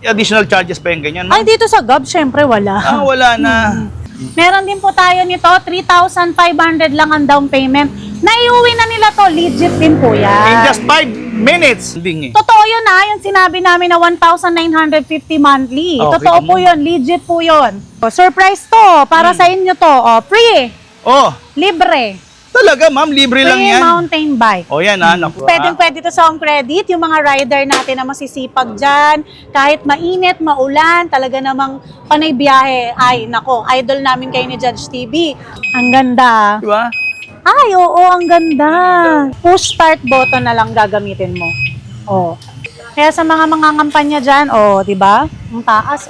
additional charges pa yung ganyan, Ay, ma'am? dito sa Gov, syempre wala. Wala na. Meron din po tayo nito, 3,500 lang ang down payment. Naiuwi na nila to, legit din po In yan. just 5 minutes. Ding eh. Totoo yun yung sinabi namin na 1,950 monthly. Okay. Totoo po yun, legit po yun. Surprise to, para sa inyo to. Free, Oh, libre. talaga, ma'am. Libre lang Free yan. mountain bike. Oh, yan, naku. Pwede to sa home credit, yung mga rider natin na masisipag dyan, kahit mainit, maulan, talaga namang panay biyahe. Ay, nako, idol namin kayo ni Judge TV. Ang ganda. Di ba? Ay, oo, ang ganda. Push start button na lang gagamitin mo. Oh. Kaya sa mga kampanya dyan, di ba? Ang taas,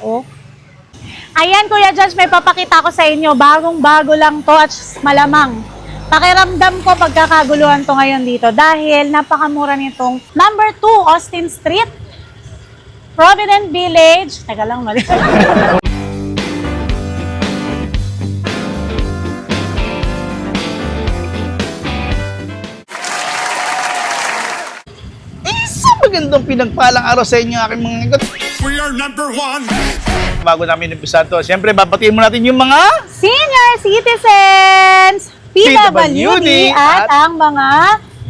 Ayan, Kuya Judge, may papakita ko sa inyo. Bagong-bago lang to at malamang. Pakiramdam ko pagkakaguluhan to ngayon dito dahil napakamura nitong number 2 Austin Street, Provident Village. Teka lang, mali. Magandang pinagpalang araw sa inyo, aking mga ikot. We are number one. Bago namin umpisa to, siyempre, babatiin mo natin yung mga Senior citizens, PWD at ang mga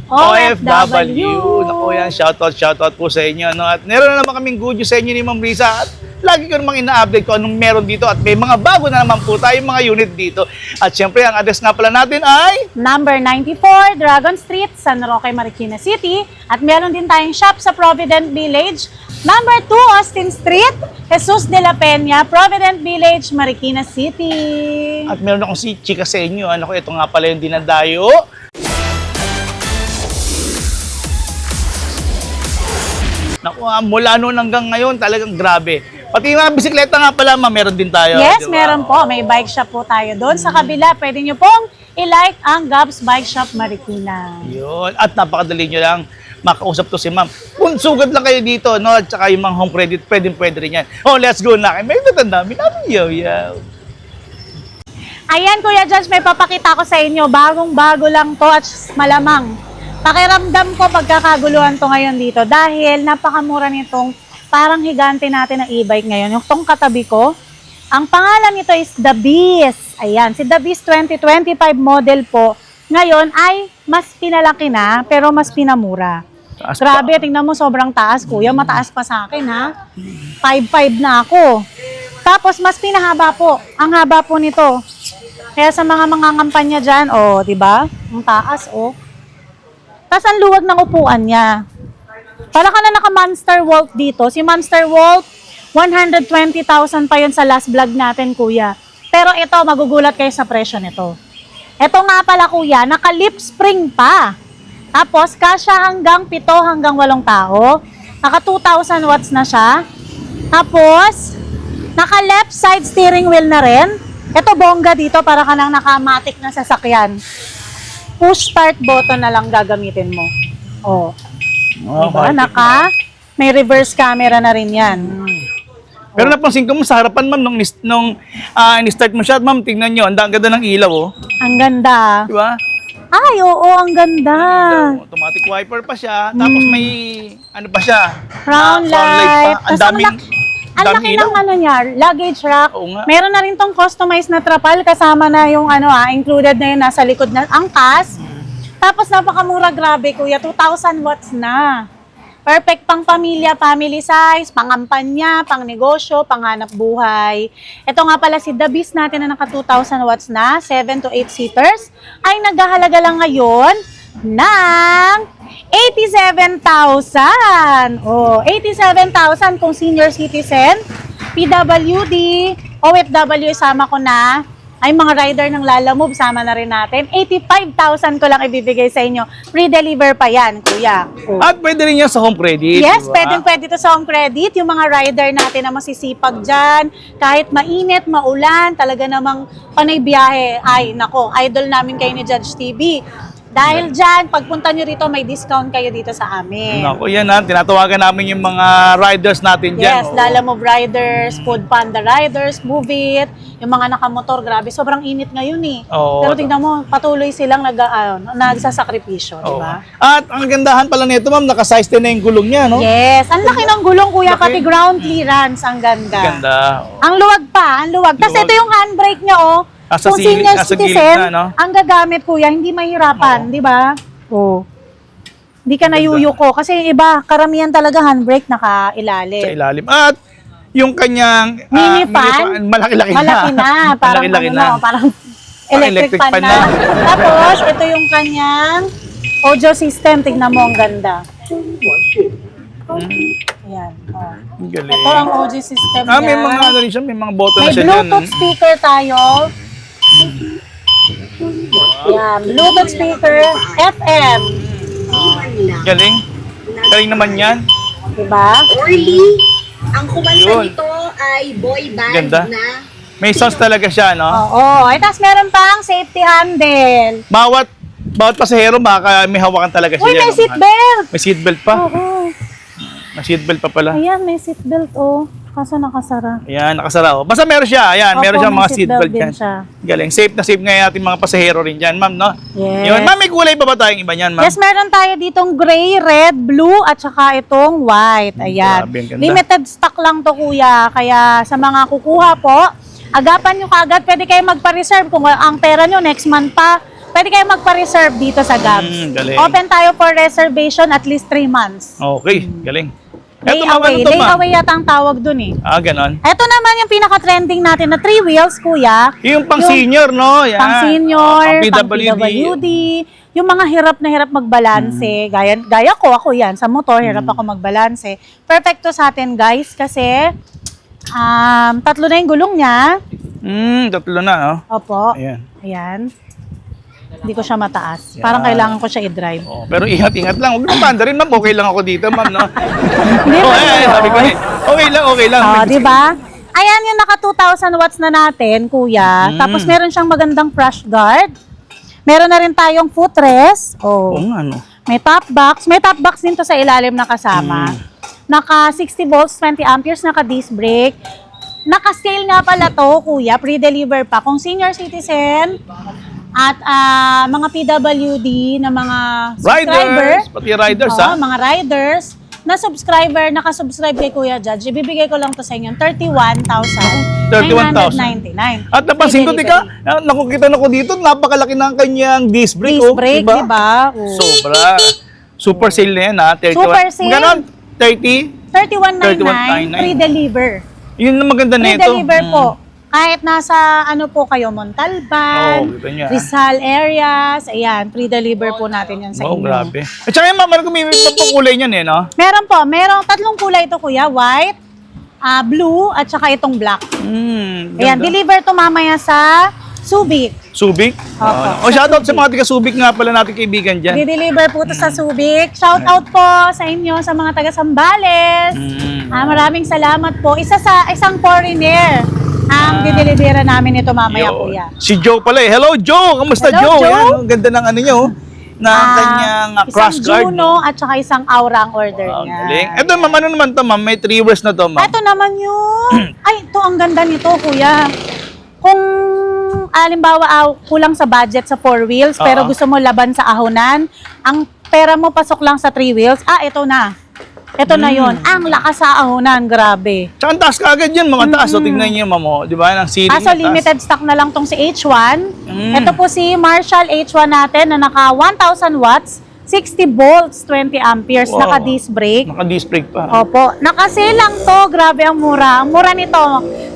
OFW. Naku yan, shoutout po sa inyo. No? At meron na naman kaming good news sa inyo ni Ma'am Risa. At lagi ko namang ina-update ko anong meron dito. At may mga bago na naman po tayong mga unit dito. At siyempre, ang address nga pala natin ay Number 94, Dragon Street, San Roque, Marikina City. At meron din tayong shop sa Provident Village. Number 2, Austin Street, Jesus de la Peña, Provident Village, Marikina City. At meron akong si chika sa inyo. Ano ko, ito nga pala yung dinadayo. Naku, mula noon hanggang ngayon, talagang grabe. Pati yung mga bisikleta nga pala, ma'am, meron din tayo. Yes, di ba? meron po. May bike shop po tayo doon. Sa kabila, pwede nyo pong i-like ang Gabs Bike Shop Marikina. Yun. At napakadali nyo lang makausap to si ma'am. Kung sugad lang kayo dito, no? At saka yung mga home credit, pwede rin yan. Oh, let's go na. May natanda, yaw. Ayan, Kuya Judge, may papakita ko sa inyo. Bagong-bago lang to at malamang. Pakiramdam ko pagkakaguluhan to ngayon dito dahil napakamura nitong parang higante natin na e-bike ngayon. Yung tong katabi ko, ang pangalan nito is The Beast. Ayan, si The Beast 2025 model po. Ngayon ay mas pinalaki na pero mas pinamura. Taas Grabe, tingnan mo sobrang taas, kuya. Mataas pa sa akin, ha? 5'5" na ako. Tapos mas pinahaba po. Ang haba po nito. Kaya sa mga kampanya dyan, di ba? Ang taas, Tapos ang luwag ng upuan niya. Para ka na naka-Monster Walk dito. Si Monster Walk, 120,000 pa yun sa last vlog natin, kuya. Pero ito, magugulat kayo sa presyo nito. Ito nga pala, kuya, naka-lip spring pa. Tapos, kasya hanggang 7 hanggang 8 tao. Naka 2,000 watts na siya. Tapos, naka left side steering wheel na rin. Ito bongga dito para ka nang naka-matic na sasakyan. Push start button na lang gagamitin mo. Diba? May reverse camera na rin yan. Pero napansin ko mo sa harapan, ma'am, nung in-start mo siya, ma'am, tingnan nyo, ang ganda ng ilaw, Ang ganda. Di ba? Ay, oo, ang ganda. Automatic wiper pa siya, tapos may, ano pa siya? Crown light. pa. Ang Tas daming, ang laki ng niya, luggage rack. Oo nga. Meron na rin tong customized na trapal kasama na yung included na yun nasa likod na angkas. Tapos napakamura, grabe kuya, 2,000 watts na. Perfect pang pamilya, family size, pangampanya, pang negosyo, panghanap buhay. Ito nga pala si The Beast natin na naka 2,000 watts na, 7 to 8 seaters, ay naghahalaga lang ngayon ng 87,000. 87,000 kung senior citizen, PWD, OFW, isama ko na. Ay, mga rider ng Lala Move, sama na rin natin. 85,000 ko lang ibibigay sa inyo. Free deliver pa yan, kuya. At pwede rin yan sa home credit. Yes, diba? pwede to sa home credit. Yung mga rider natin na masisipag dyan, kahit mainit, maulan, talaga namang panay biyahe. Ay, nako, idol namin kayo ni Judge TV. Dahil dyan, pagpunta nyo rito, may discount kayo dito sa amin. Naku, yan ha. Tinatawagan namin yung mga riders natin dyan. Yes, Lalamove Riders, Food Panda Riders, Move It, yung mga nakamotor, grabe, sobrang init ngayon eh. Oo. Pero tingnan mo, patuloy silang nagsasakripisyo, di Oo. ba? At ang gandahan pala nito, ma'am, naka-size din na yung gulong niya, no? Yes, ang laki ng gulong kuya, Laki. pati ground clearance, ang ganda. Ganda. Ang luwag pa, ang luwag. Tapos Luwag. ito yung handbrake niya, oh. Nasa Kung silid- senior nasa gilid citizen, na, no? ang gagamit kuya, hindi mahirapan, Oo. di ba? Oh. Hindi ka nayuyuko. Kasi yung iba, karamihan talaga handbrake Sa naka-ilalim. ilalim. At yung kanyang Mini fan, malaki-laki na. Malaki na. Parang Malaki-laki ano na. na, parang electric fan na. Tapos, ito yung kanyang audio system. Tignan mo, ang ganda. Ayan. Oh. Ang galing. Ito ang audio system May niya. mga ano rin siya, may mga button May na siya dyan. Bluetooth speaker tayo. Yan, Bluetooth speaker, FM. Galing. Galing naman yan. Diba? Orly, ang kumanta Yun. nito ay boy band Ganda. na May sounds talaga siya, no? Oo. Ay, tapos meron pang safety handle. Bawat pasahero, baka may hawakan talaga siya Uy, dyan, may no? seatbelt. May seatbelt pa. Oo. May seatbelt pa pala. Ayan, may seatbelt, oh. Kaso nakasara. Ayan, nakasara. Basta meron siya. Ayan, meron Opo, siyang may mga seatbelt din dyan. siya. Galing. Safe na safe nga yung ating mga pasahero rin dyan, ma'am, no? Yes. Yun. Ma'am, may kulay pa ba tayong iba niyan, ma'am? Yes, meron tayo ditong gray, red, blue, at saka itong white. Ayan. Grabe, ang ganda. Limited stock lang to, kuya. Kaya sa mga kukuha po, agapan nyo kaagad. Pwede kayo magpa-reserve. Kung ang pera nyo next month pa, pwede kayo magpa-reserve dito sa Gabs. Galing. Open tayo for reservation at least 3 months. Okay, galing. Eto, ma'am, Layaway. ano to, ma'am? Layaway yata ang tawag dun eh. Ganon. Ito naman yung pinaka-trending natin na 3 wheels, kuya. Yung pang senior, no? Yan. Pang senior, Pang pang PWD, yung mga hirap na hirap magbalanse. Gaya ko, ako yan, sa motor, hirap ako magbalanse. Perfecto sa atin, guys, kasi 3 na yung gulong niya. Tatlo na, no? Opo. Ayan. Ayan. Hindi ko siya mataas. Yan. Parang kailangan ko siya i-drive. Oh, pero ingat-ingat lang. Huwag na banda rin, ma'am. Okay lang ako dito, ma'am, no? Hindi Oh, ba ayan, yun? sabi ko eh. Okay lang. Di ba? Ayan yung naka 2,000 watts na natin, kuya. Tapos meron siyang magandang crash guard. Meron na rin tayong footrest. Oo nga, no? May top box. May top box din to sa ilalim na kasama. Naka 60 volts, 20 amperes, naka disc brake. Naka-scale nga pala to, kuya. Pre-deliver pa. Kung senior citizen at mga PWD na mga subscriber. Riders, pati riders, Oo, ha? mga riders na subscriber, nakasubscribe kay Kuya Judge, ibibigay ko lang to sa inyo, 31,999. At napansin ko, tika, nakukita na ko dito, napakalaki ng kanyang disc brake. Disc oh, brake, diba? diba? Oo. Sobra. Super sale na yan, ha? 31. Super sale. Ganon, 30. 31,999, 31,999. pre-deliver. Yun ang maganda na ito. Pre-deliver po. Kahit nasa ano po kayo, Montalban, Oo, kita niya. Rizal areas, ayan, pre-deliver po natin yan sa Oh, inyo. grabe. At saka yung ma'am, may kulay niyan, eh, no? Meron po, merong 3 kulay ito, kuya, white, blue, at saka itong black. Ayan, deliver to mamaya sa Subic. Subic? Opo. Shoutout sa mga taga-Subic nga pala natin kaibigan dyan. Di-deliver po to sa Subic. Shout out po sa inyo, sa mga taga Sambales. Maraming salamat po. Isang foreigner ang dideliveran namin ito mamaya, Yun. kuya. Si Joe pala eh. Hello, Joe! Kamusta, Hello, Joe? Joe. Ayan, ang ganda ng ano niya, oh. Na kanyang crash Isang guard. Juno at saka isang Aura ang order Wow, niya. galing. Ito, ma'am, ano naman to, ma'am? May 3 years na to, ma'am. Ito naman yung... Ay, ito ang ganda nito, kuya. Kung alimbawa kulang sa budget sa 4 wheels, pero gusto mo laban sa ahonan, ang pera mo pasok lang sa 3 wheels, ito na. Ito na yon. Ang lakas sa ahonan, grabe. Tsaka ang taas ka agad yan, mga taas. So, tingnan niyo, ma'am, oh. Di ba? Ang ceiling So niya, taas. limited stock na lang tong si H1. Ito po si Marshall H1 natin na naka 1,000 watts, 60 volts, 20 amperes, Wow. naka disc brake. Naka-disc brake pa. Opo, naka-sale lang to. Grabe ang mura. Ang mura nito,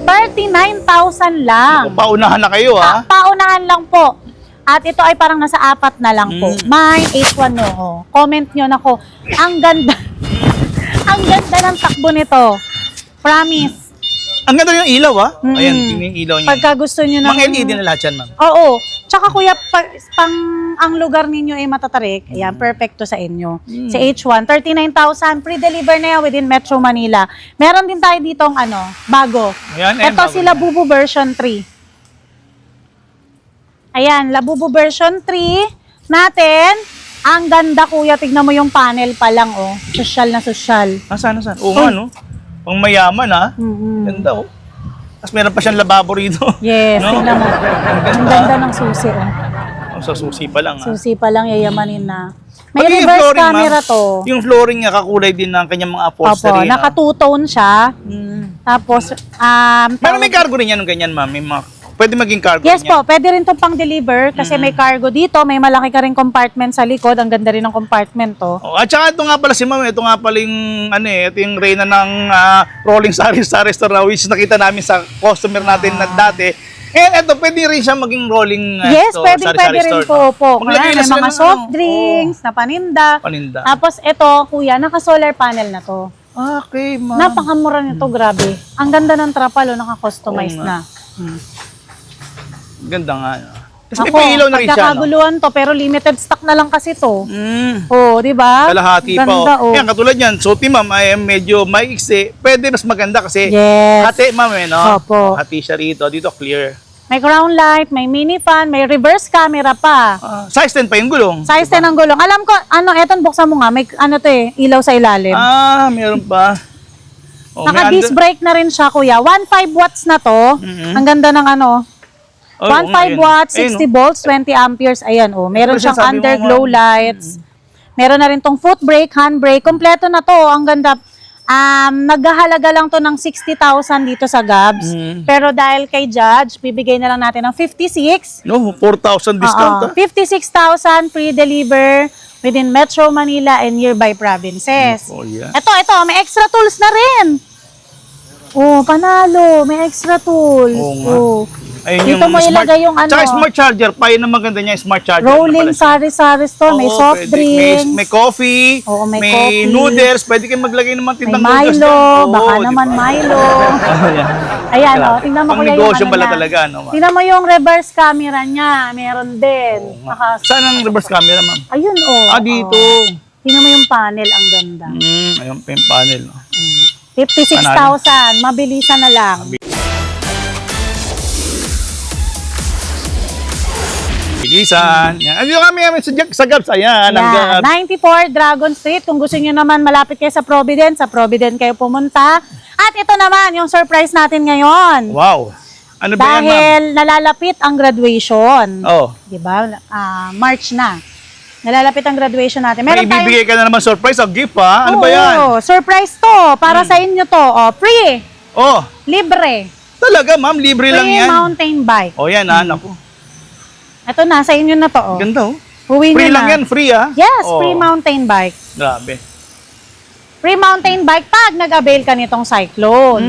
39,000 lang. Paunahan na kayo, ha? Paunahan lang po. At ito ay parang nasa 4 na lang po. Mine, H1 no. Oh. Comment nyo na ko. Ang ganda. Ang ganda ng takbo nito. Promise. Ang ganda yung ilaw, ha? Ayan, tingnan yung ilaw niya. Pagka gusto nyo ng... Mga LED na lahat yan, ma'am. Oo. Tsaka kuya, pang ang lugar ninyo ay matatarik, ayan, perfecto sa inyo. Sa H1, 39,000, pre-deliver na yan within Metro Manila. Meron din tayo ditong bago. Ayan, Ito bago. si Labubu version 3. Ayan, Labubu version 3 natin. Ang ganda, kuya. Tignan mo yung panel pa lang, oh. Sosyal na sosyal. Nasaan? Oo nga, no? Pang mayaman, ha? Mm-mm. Ganda, oh. Tapos meron pa siyang lababo rito. Yes, No? tignan mo. Ang ganda ng susi, oh. Oh, sa susi pa lang, ha? Susi pa lang, yayamanin na. May Pati yung reverse flooring, camera ma'am, to. Yung flooring niya, kakulay din ng kanyang mga Opo, upholstery. no? naka two-tone siya. Tapos, Pero may cargo rin yan ng ganyan, ma'am. May mga, pwede maging cargo yes rin yan. po, pwede rin itong pang-deliver kasi may cargo dito, may malaki ka rin compartment sa likod. Ang ganda rin ng compartment to. Oh, at saka ito nga pala si ma'am, ito nga pala yung, ito yung reyna ng rolling saris sa restaurant, which nakita namin sa customer natin na dati. And ito, pwede rin siya maging rolling Yes, pwede sari-sari rin store, po no? po. Maglagay Kaya na may sila mga ng soft ano, drinks na paninda. paninda. Tapos ito, kuya, naka-solar panel na to. Okay, ma'am. Napakamura nito, grabe. Ang ganda ng trapal, customize Oo na. Ganda nga. no? Kasi may Ako, pailaw na rin siya, no? pagkakaguluhan to, pero limited stock na lang kasi to. Mm. Oh, di ba? Kalahati pa. Ganda, Oh. Yan, katulad yan. So, ma'am, ay medyo maiksi. Pwede mas maganda kasi Yes. hati, ma'am, no? Opo. Hati siya rito. Dito, clear. May ground light, may mini fan, may reverse camera pa. Size 10 pa yung gulong. Size 10 ang gulong. Alam ko, eto buksan mo nga, may ilaw sa ilalim. Meron pa. Oh, may Naka-disc brake na rin siya, kuya. 1.5 watts na to. Ang ganda ng 1.5 watts, 60 volts, 20 amperes. Ayan, oh. Meron Kasi siyang sabi mo, underglow ma'am. lights. Meron na rin tong foot brake, hand brake. Kompleto na to. Ang ganda. Naghahalaga lang to ng 60,000 dito sa Gabs. Pero dahil kay Judge, bibigay na lang natin ng 56. No, 4,000 discount. 56,000 free deliver within Metro Manila and nearby provinces. Oh, yeah. Ito, may extra tools na rin. Oh, panalo. May extra tools. Oo nga. Oh. Ayun Dito mo ilagay yung Tsaka smart charger. Pa yun ang maganda niya, smart charger. rolling sari-sari store. May Oo, soft pwede. drinks. May coffee. Oo, may may coffee. noodles. Pwede kayo maglagay ng mga May tindang noodles. Milo. dyan. Oo, Baka di naman ba? Milo. Ayan. Ayan, tingnan mo Pang kuya yung negosyo pala niya. talaga, no, ma'am? Tingnan mo yung reverse camera niya. Meron din. Saan ang reverse camera, ma'am? Ayun, oh. Dito. Tingnan mo yung panel. Ang ganda. Ayun pa yung panel. No? 56,000. Mabilisan na lang. Bilisan. Yan. Andito kami sa Gabs. Ayan. ang Yan, Gabs. 94 Dragon Street. Kung gusto niyo naman malapit kayo sa Providence kayo pumunta. At ito naman, yung surprise natin ngayon. Wow. Ano ba yan, ma'am? Dahil nalalapit ang graduation. Oh. Di ba? March na. Nalalapit ang graduation natin. May ibibigay ka na naman surprise o gift, ha? Ano ba yan? Oo, surprise to. Para sa inyo to. Oh, free. Oh, Libre. talaga, ma'am. Libre lang Free yan. mountain bike. Oh, yan, ha? Naku. Ito na, sa inyo na to. Oh. Ganda, oh. Uwi Free nyo lang na. yan, free, ha? Yes, Oh. free mountain bike. Grabe. Free mountain bike pag nag-avail ka nitong Cyclone.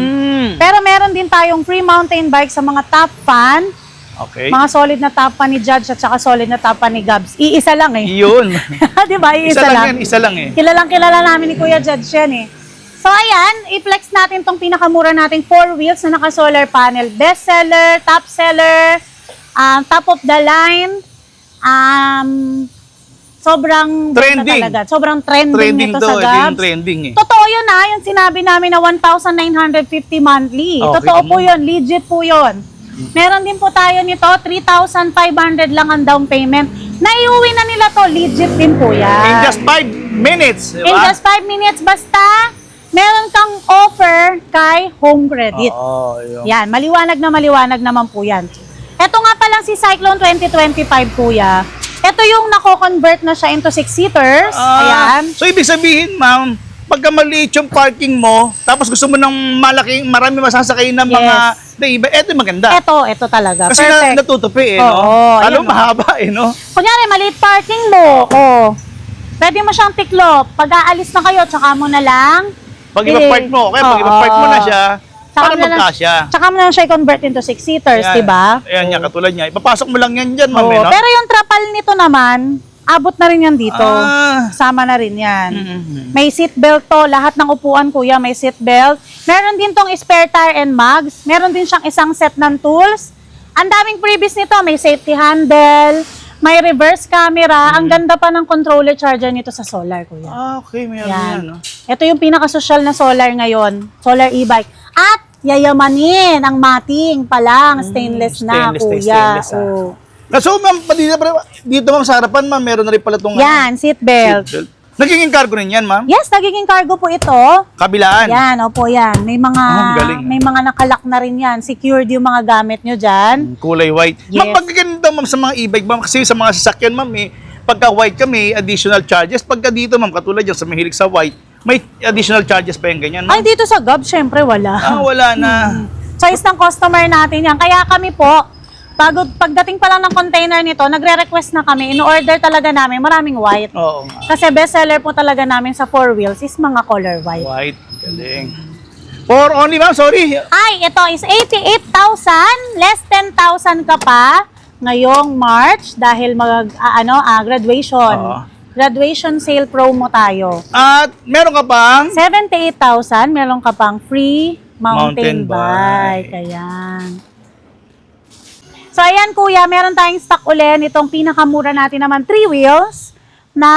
Pero meron din tayong free mountain bike sa mga top fan. Okay. Mga solid na top fan ni Judge at saka solid na top fan ni Gabs. Iisa lang eh. Yun. Di ba? Isa lang yan, isa lang eh. Kilalang kilala namin ni Kuya Judge yan eh. So ayan, i-flex natin tong pinakamura nating 4 wheels na naka-solar panel. Best seller, top seller, top of the line. Sobrang Trending. talaga. Sobrang trending Trending nito to. sa Ito Gabs. yung trending eh. Totoo yun yung sinabi namin na 1,950 monthly. Okay. Totoo po yun, legit po yun. Meron din po tayo nito, 3,500 lang ang down payment. Naiuwi na nila to, legit din po yan. In just 5 minutes, di ba? In just 5 minutes, basta meron kang offer kay Home Credit. Oo, yun. Yan, maliwanag naman po yan. Ito nga palang si Cyclone 2025, kuya. Ito yung nako-convert na siya into 6-seaters. Ayan. So, ibig sabihin, ma'am, pagka maliit yung parking mo, tapos gusto mo ng marami masasakay ng mga iba, eto yung maganda. Ito talaga. Kasi Perfect. natutupi eh, Oo, no? Lalo ayan, mahaba eh, no? Kunyari, maliit parking mo. Pwede mo siyang tiklop. Pag aalis na kayo, tsaka mo na lang. Pag ipa-park mo, okay, pag ipa-park mo na siya, para magkasya. Tsaka mo na lang siya i-convert into 6-seaters, Ayan. di ba? Ayan niya, katulad niya. Ipapasok mo lang yan dyan, ma'am, Oo, eh, no? pero yung trapal nito naman, abot na rin yan dito. Sama na rin yan. May seatbelt to. Lahat ng upuan, kuya, may seatbelt. Meron din tong spare tire and mags. Meron din siyang isang set ng tools. Ang daming previous nito. May safety handle. May reverse camera. Ang ganda pa ng controller charger nito sa solar, kuya. Okay, meron Yan. yan, no? Ito yung pinaka-social na solar ngayon. Solar e-bike. At yayamanin ang mating pa lang. Stainless na, Stainless na kuya. stainless, Oo. So, ma'am, dito ma'am, sa harapan, ma'am, meron na rin pala itong Yan, seatbelt. seatbelt. Nagiging cargo rin yan, ma'am? Yes, nagiging cargo po ito. Kabilaan. Yan, opo yan. May mga galing. may mga nakalak na rin yan. Secured yung mga gamit nyo dyan. Kulay white. Yes. Ma'am, pag ganito, ma'am, sa mga e-bike, ma'am, kasi sa mga sasakyan, ma'am, pagka white ka, may additional charges. Pagka dito, ma'am, katulad yan, sa mahilig sa white, may additional charges pa yung ganyan, ma'am? Ay, dito sa Gov, syempre wala. Wala na. Choice ng customer natin yan. Kaya kami po, pagdating pa lang ng container nito, nagre-request na kami, in-order talaga namin, maraming white. Oo nga. Kasi bestseller po talaga namin sa 4 wheels is mga color white. White. Galing. For only, ma'am, sorry. Ay, ito is 88,000, less 10,000 ka pa ngayong March dahil graduation. Oo. Graduation sale promo tayo. At meron ka pang 78,000, meron ka pang free mountain Mountain bike. bike. Ayan. So, ayan kuya, meron tayong stock ulit. Itong pinakamura natin naman, 3 wheels na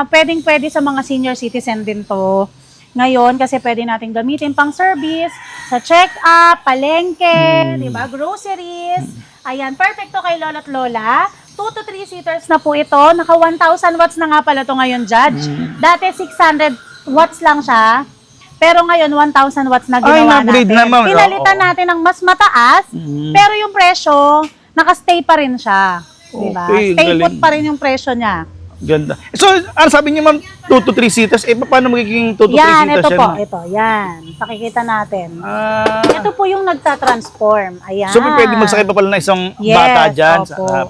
pwedeng-pwede sa mga senior citizen din to. Ngayon, kasi pwede natin gamitin pang service, sa check-up, palengke, di ba, groceries. Ayan, perfecto kay lolo at lola. 2 to 3 seaters na po ito. Naka 1,000 watts na nga pala to ngayon, Judge. Dati 600 watts lang siya. Pero ngayon, 1,000 watts na Ay, ginawa na-upgrade natin. na, ma'am. Pinalitan Oo. natin ng mas mataas, pero yung presyo, nakastay pa rin siya. Diba? Okay, Stay galing. put pa rin yung presyo niya. Ganda. So, ano sabi niyo, ma'am, 2 to 3 seaters? Paano magiging 2 to 3 Yan, seaters ito po. ma'am? Ito, yan. Pakikita natin. Ah, Ito po yung nagtatransform. Ayan. so, pwede magsakay pa pala na isang Yes, bata dyan. Sa opo. harap.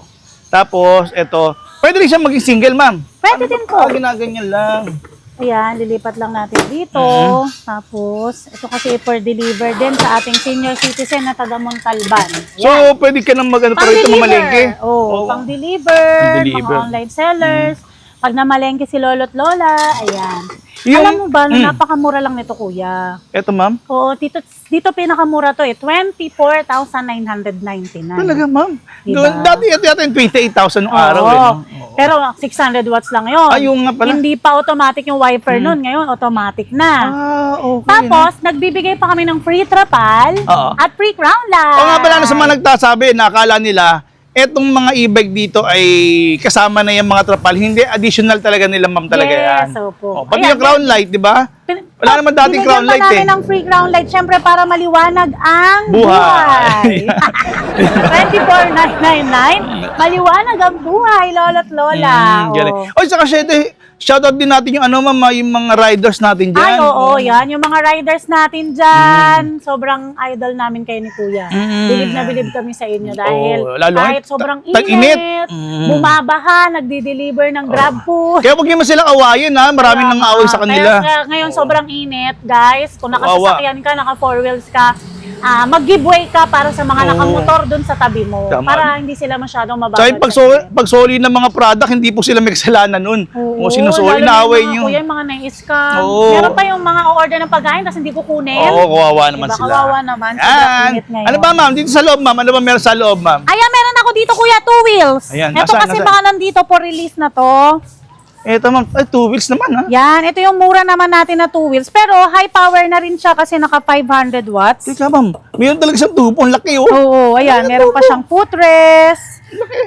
Tapos, ito, pwede rin siya maging single, ma'am. Pwede din po. Ginaganyan lang. Ayan, lilipat lang natin dito. Tapos, ito kasi for deliver din sa ating senior citizen na taga Montalban. So, pwede ka nang mag-ano para ito mamalengke. Oo, pang-deliver, Pang-deliver. mga online sellers. Pag namalengke si lolo at lola, ayan. Yung- Alam mo ba, napakamura lang nito, kuya. Ito, ma'am. Oo, dito pinakamura to 24,999. Talaga, ma'am. Diba? Dati ito yata yung 28,000 nung araw. Oo. No? Pero 600 watts lang yun. Ay, yung nga pala. Hindi pa automatic yung wiper nun. Ngayon, automatic na. Okay. Tapos, nagbibigay pa kami ng free trapal Oo. at free crown light. O nga pala, sa mga nagtasabi, nakakala nila, etong mga e-bike dito ay kasama na yung mga trapal. Hindi, additional talaga nila, ma'am, talaga yan. Yes, opo. O, pati Ayan, yung crown light, di ba? Wala naman dating crown light, Binigyan pa namin eh. ng free crown light, syempre para maliwanag ang Buhay. buhay. 24,999. Maliwanag ang buhay, lolo't lola. Galing. Oh. Oy, saka shoutout din natin yung ma'am, yung mga riders natin dyan. Ay, oo, yan. Yung mga riders natin dyan, sobrang idol namin kayo ni Kuya. Bilib na bilib kami sa inyo dahil Oo, lalo kahit ngayon, sobrang tag-init. init, bumabaha, nagdi-deliver ng grab food. Kaya huwag niyo man sila awayin, ha? Maraming nang away sa kanila. Kaya ngayon sobrang init, guys. Kung Kawawa. nakasasakyan ka, naka 4 wheels ka, mag-giveaway ka para sa mga nakamotor dun sa tabi mo. Tama. Para hindi sila masyadong mababad. Tsaka yung pagsoli ng mga product, hindi po sila may kasalanan nun. O sinusoli, naaway nyo. Kuya, yung mga nai-scam. Oo. Meron pa yung mga order ng pagkain tapos hindi kukunin. Oo, kawawa naman Diba, sila. kawawa naman. Sobrang Yan. init ngayon. Ano ba, ma'am? Dito sa loob, ma'am. Ano ba meron sa loob, ma'am? Ayan, meron ako dito, kuya, 2 wheels. Ayan, Ito nasaan, kasi nasaan? mga nandito for release na to. Eto, ma'am. Ay, 2 wheels naman, ha? Yan, ito yung mura naman natin na 2 wheels. Pero high power na rin siya kasi naka 500 watts. Teka, ma'am. Meron talaga siyang tubo. Ang laki, oh. Oo, ayan, meron pa siyang footrest.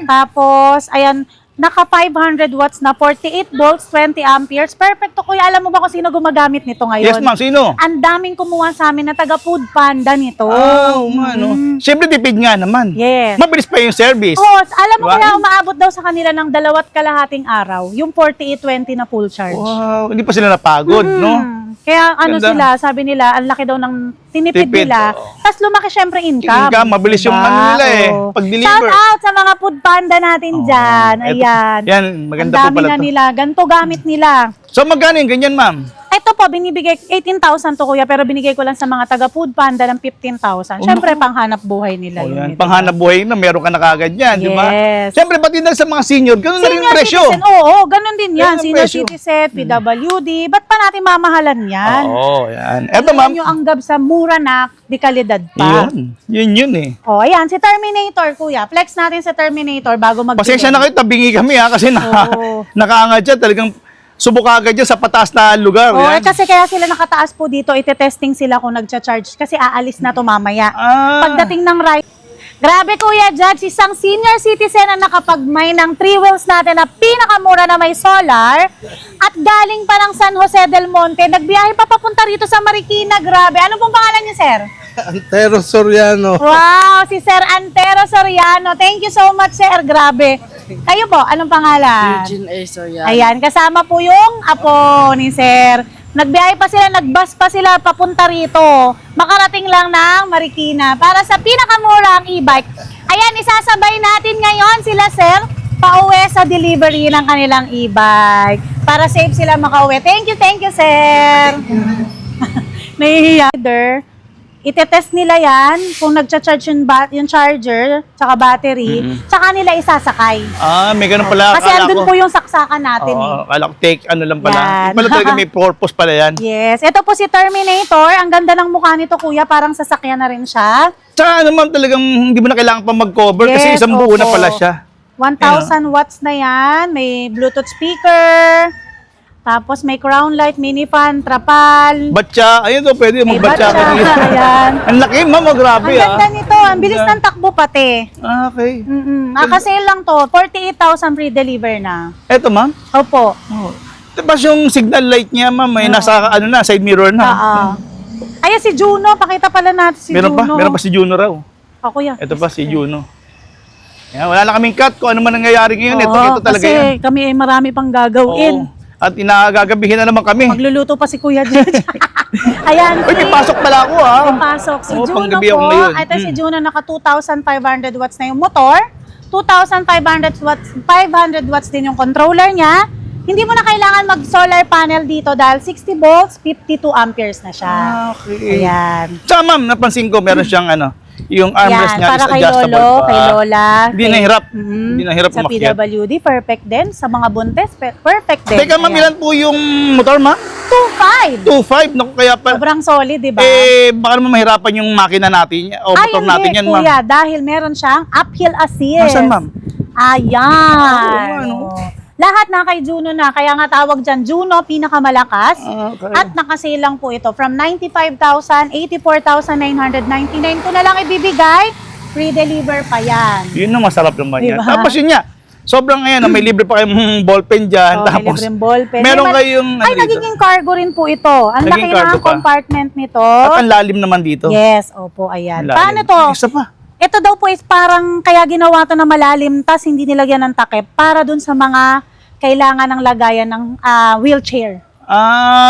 Tapos, ayan, naka 500 watts na 48 volts, 20 amperes. Perfecto, kuya. Alam mo ba kung sino gumagamit nito ngayon? Yes, ma'am. Sino? Ang daming kumuha sa amin na taga Food Panda nito. No? Siyempre, tipid nga naman. Yes. Mabilis pa yung service. Oo, alam mo Diba? kaya umaabot daw sa kanila ng 2.5 araw, yung 4820 na full charge. Wow. Hindi pa sila napagod, no? Kaya ano Ganda. sila, sabi nila, ang laki daw ng tinipid Tipid, nila. oo. Tapos lumaki syempre income. Income, mabilis yung ano nila eh, Oo. pag-deliver. Shout out sa mga Food Panda natin dyan. Ayan. Yan, maganda ang po dami pala na to. nila. Ganito gamit nila. So, magkano yung ganyan, ma'am? Ito po, binibigay 18,000 to kuya, pero binigay ko lang sa mga taga Food Panda ng 15,000. Syempre, panghanap buhay nila Oh, yun. yan. eh, Panghanap buhay na, meron ka na kagad yan, di ba? Yes. Siyempre, pati na sa mga senior, ganun na rin yung Senior presyo. citizen, oo, ganun din yan. Ganun ang Senior presyo. citizen, PWD, ba't pa natin mamahalan yan? Oo, yan. Eto, Alam ma'am. nyo, ang gab sa mura na, di kalidad pa. Yun eh. O, ayan, si Terminator, kuya. Flex natin sa Terminator bago magbigay. Pasensya na kayo, tabingi kami ha, kasi Oo. nakaangat dyan, talagang subok agad dyan sa pataas na lugar. O, yan. kasi kaya sila nakataas po dito, ite-testing sila kung nagcha-charge kasi aalis na to mamaya. Ah. Pagdating ng ride, Grabe Kuya Judge, isang senior citizen na nakapagmay ng 3 wheels natin na pinakamura na may solar at galing pa ng San Jose del Monte, nagbiyahe pa papunta rito sa Marikina. Grabe. Ano pong pangalan niyo, sir? Antero Soriano. Wow, si Sir Antero Soriano. Thank you so much, sir. Grabe. Kayo po, anong pangalan? Eugene A. Soriano. Ayan, kasama po yung apo ni sir. Nagbiyahe pa sila, nagbus pa sila papunta rito. Makarating lang ng Marikina para sa pinakamurang e-bike. Ayan, isasabay natin ngayon sila, sir, pauwi sa delivery ng kanilang e-bike. Para safe sila makauwi. Thank you, sir. Nahihiya. Itetest nila yan kung nagcha-charge yung charger, tsaka battery, tsaka nila isasakay. May ganun pala. Kasi Akala andun ko- po yung saksakan natin eh. Akala ko take ano lang pala. Yan. Pala talaga may purpose pala yan. Yes. Ito po si Terminator. Ang ganda ng mukha nito, kuya. Parang sasakyan na rin siya. Tsaka ano ma'am, talagang hindi mo na kailangan pa mag-cover kasi Yes, isang buo na opo. pala siya. 1,000 watts na yan. May Bluetooth speaker. Tapos may crown light, mini fan, trapal. Batya, ayun to, pwede May magbatya. batya. Ayan. Ang laki ma'am, grabe Ang ganda nito. Ang bilis Ganda. ng takbo pati. Okay. Nakasale lang to. 48,000 free deliver na. Eto ma'am. Opo. Tapos yung signal light niya ma'am, may nasa ano na, side mirror na. Ayan si Juno. Pakita pala natin si Meron Juno. pa, meron pa si Juno raw. Kuya. Ito pa si Juno. Yan, wala na kaming cut kung ano man nangyayari ngayon. Ito talaga kasi yan. kami ay marami pang gagawin. Oo. At inagagabihin na naman kami. Magluluto pa si Kuya Judge. Ayan. Uy, may pasok pala ako ha. May pasok. Si Oo, Juno panggabi ako po. ngayon. Ito si Juno, naka 2,500 watts na yung motor. 2,500 watts din yung controller niya. Hindi mo na kailangan mag-solar panel dito dahil 60 volts, 52 amperes na siya. Okay. Ayan. Tsaka ma'am, napansin ko, meron siyang ano, yung armrest Yan, niya para is kay adjustable Lolo, pa. kay Lola. Hindi nahirap. Hindi nahirap Sa umakyat. PWD, perfect din. Sa mga buntes, perfect din. Teka ma'am, Ayan. ilan po yung motor ma'am? 2,500. 2.5. Naku, kaya pa. Sobrang solid, di ba? Baka naman mahirapan yung makina natin o motor hindi, natin yan ma'am. kuya, dahil meron siyang uphill assist. Nasaan, ma'am? Ayan. Oo, ano? Lahat na kay Juno na. Kaya nga tawag dyan, Juno, pinakamalakas. Okay. At nakasale lang po ito. From 95,000, 84,999 ko na lang ibibigay. Free deliver pa yan. Yun ang masarap naman yan. Diba? Tapos yun nga, sobrang ayan, may libre pa kayong ballpen dyan. Oh, may Tapos, libreng ballpen. meron May kayong, Ay, ano dito? nagiging cargo rin po ito. Ang Naging laki cargo ng pa. compartment nito. At ang lalim naman dito. Yes, opo, ayan. Ang lalim. Paano to? Isa pa. Ito daw po is parang kaya ginawa to na malalim tas hindi nilagyan ng takip para dun sa mga kailangan ng lagayan ng wheelchair.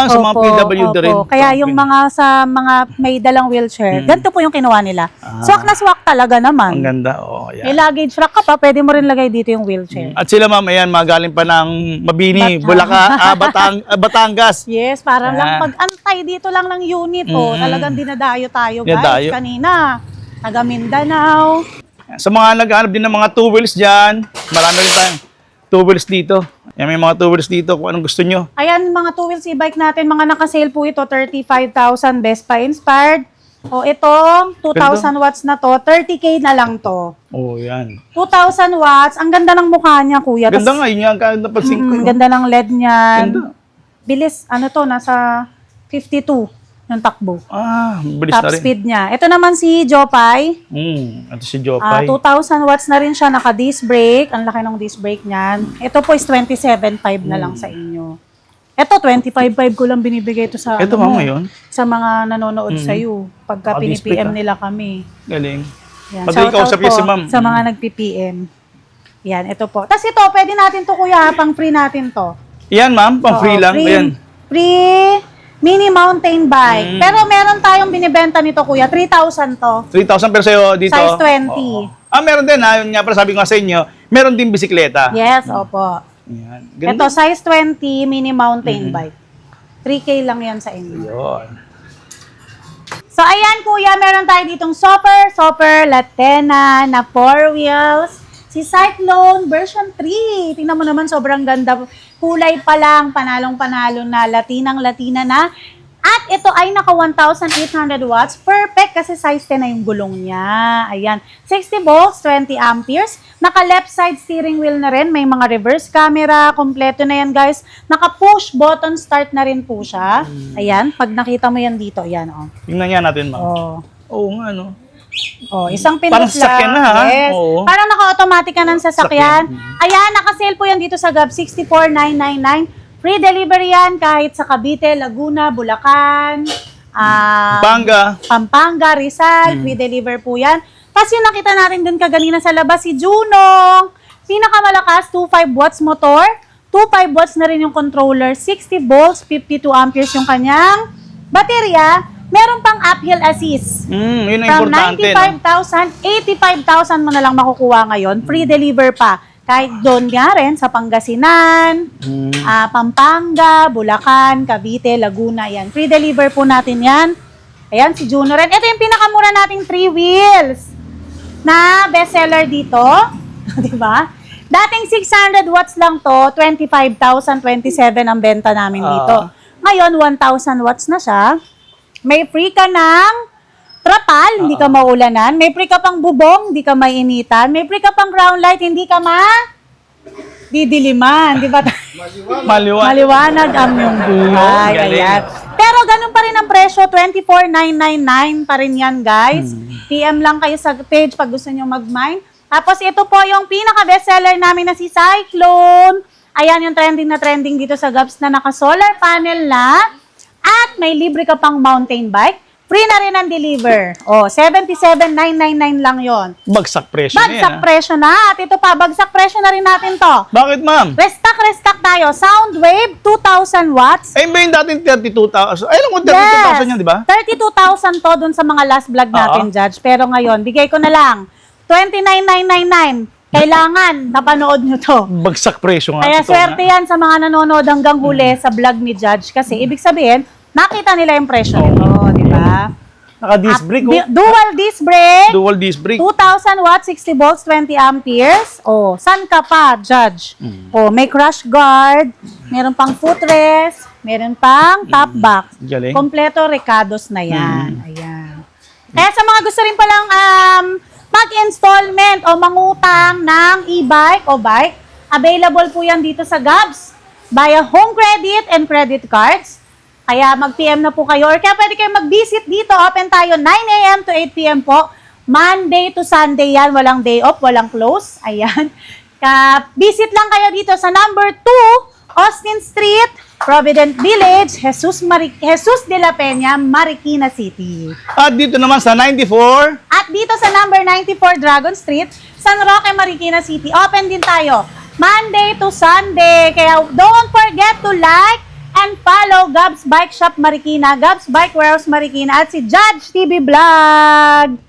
Sa mga Opo, PWD rin. opo. Kaya yung mga sa mga may dalang wheelchair, ganito po yung kinuha nila. Swak na swak talaga Ang naman. ganda. Oh, May yan. luggage rack ka pa, pwede mo rin lagay dito yung wheelchair. At sila ma'am, ayan, magaling pa ng Mabini, Bulacan, Batangas. Yes, para Ah. lang pag-antay dito lang ng unit. Oh, talagang dinadayo tayo, guys. Dinadayo. Kanina, taga Mindanao. Sa mga naghahanap din ng mga two wheels dyan, marami rin tayong two wheels dito. Yan, may mga two wheels dito kung anong gusto nyo. Ayan, mga two wheels e-bike natin, mga nakasale po ito, 35,000 Vespa inspired. O ito, 2,000 watts na to, 30K na lang to. Oh, yan. 2,000 watts, ang ganda ng mukha niya, kuya. Ganda nga, yun nga, kahit napansin ko. Ganda ng LED niyan. Ganda. Bilis, ano to, nasa 52 yung takbo. Bilis Top na rin. speed niya. Ito naman si Jopay. Ito si Jopay. 2,000 watts na rin siya, naka-disc brake. Ang laki ng disc brake niyan. Ito po is 27.5 na lang sa inyo. Ito, 25.5 ko lang binibigay ito sa, Ito ano mo, ma'am ngayon. sa mga nanonood sa'yo. Pagka Naka-disc pini-PM brake, nila kami. Galing. Yan. Pag ikausap Shoutout niya si po ma'am. sa mga nagpi-PM. Yan, ito po. Tapos ito, pwede natin to kuya, pang free natin to. Yan ma'am, pang free Oo, lang. Ayan. Free mini mountain bike. Pero meron tayong binibenta nito kuya, 3,000 to. 3,000 pero sa'yo dito. Size 20. Oo. Meron din ha. Yun nga pala sabi ko nga sa inyo, meron din bisikleta. Yes, opo. Yan. Ito, Ganda. size 20 mini mountain bike. 3K lang yan sa inyo. Yun. So, ayan kuya, meron tayo ditong Super Latena na 4 wheels. Si Cyclone version 3. Tingnan mo naman, sobrang ganda. Kulay pa lang, panalong-panalo na, Latina na. At ito ay naka 1,800 watts. Perfect kasi size 10 na yung gulong niya. Ayan. 60 volts, 20 amperes. Naka left side steering wheel na rin. May mga reverse camera. Kompleto na yan, guys. Naka push button start na rin po siya. Ayan. Pag nakita mo yan dito, ayan, oh. Tingnan nga natin ma'am. Oh. Oo nga no. Oh, isang pindot Parang sasakyan lang. na, ha? Yes. Oo. Parang naka-automatic ka ng sasakyan. Ayan, naka-sale po yan dito sa Gab, 64,999. Free delivery yan kahit sa Cavite, Laguna, Bulacan, Pampanga, Rizal, free deliver po yan. Tapos yung nakita natin dun kaganina sa labas, si Junong. Pinakamalakas, 2.5 watts motor. 2.5 watts na rin yung controller. 60 volts, 52 amperes yung kanyang baterya. Meron pang uphill assist. Yun ang From importante. No? 95,000, 85,000 mo na lang makukuha ngayon. Free deliver pa. Kahit doon nga rin sa Pangasinan, Pampanga, Bulacan, Cavite, Laguna, yan. Free deliver po natin yan. Ayan, si Juno rin. Ito yung pinakamura nating 3 wheels na bestseller dito. Diba? Dating 600 watts lang to, 25,000, 27 ang benta namin dito. Ngayon, 1,000 watts na siya. May free ka ng trapal, hindi ka maulanan. May free ka pang bubong, hindi ka mainitan. May free ka pang ground light, hindi ka didiliman. Di ba? Maliwanag ang iyong buhay. Galing. Ayan. Pero ganun pa rin ang presyo, 24,999 pa rin yan, guys. PM lang kayo sa page pag gusto nyo mag-mine. Tapos ito po yung pinaka-bestseller namin na si Cyclone. Ayan yung trending na trending dito sa Gabs na naka-solar panel na. At may libre ka pang mountain bike. Free na rin ang deliver. O, 77,999 lang yon. Bagsak presyo Bagsak na yan. presyo na. At ito pa, bagsak presyo na rin natin to. Bakit, ma'am? Restock tayo. Soundwave, 2,000 watts. Ay, ba yung dating 32,000? Ay, alam ko 32,000 yan, di ba? 32,000 to dun sa mga last vlog natin, Judge. Pero ngayon, bigay ko na lang. 29,999. Kailangan, napanood nyo to. Bagsak presyo nga. Kaya Totoo swerte na. yan sa mga nanonood hanggang huli sa vlog ni Judge. Kasi ibig sabihin, nakita nila yung presyo nito, di ba? Naka-disc brake, oh. Dual disc brake. Dual disc brake. 2,000 watts, 60 volts, 20 amperes. Oh, saan ka pa, Judge? Oh, may crash guard, meron pang footrest, meron pang top box. Galing. Kompleto Ricados na yan. Ayan. Kaya sa mga gusto rin palang mag-installment o mangutang ng e-bike o bike, available po yan dito sa Gabs via home credit and credit cards. Kaya mag-PM na po kayo or kaya pwede kayo mag-visit dito. Open tayo 9 a.m. to 8 p.m. po. Monday to Sunday yan. Walang day off, walang close. Ayan. Visit lang kayo dito sa number 2, Austin Street, Provident Village, Jesus de la Peña, Marikina City. At dito naman sa 94. At dito sa number 94 Dragon Street, San Roque, Marikina City, open din tayo. Monday to Sunday. Kaya don't forget to like and follow Gabs Bike Shop Marikina, Gabs Bike Warehouse Marikina at si Judge TV Vlog.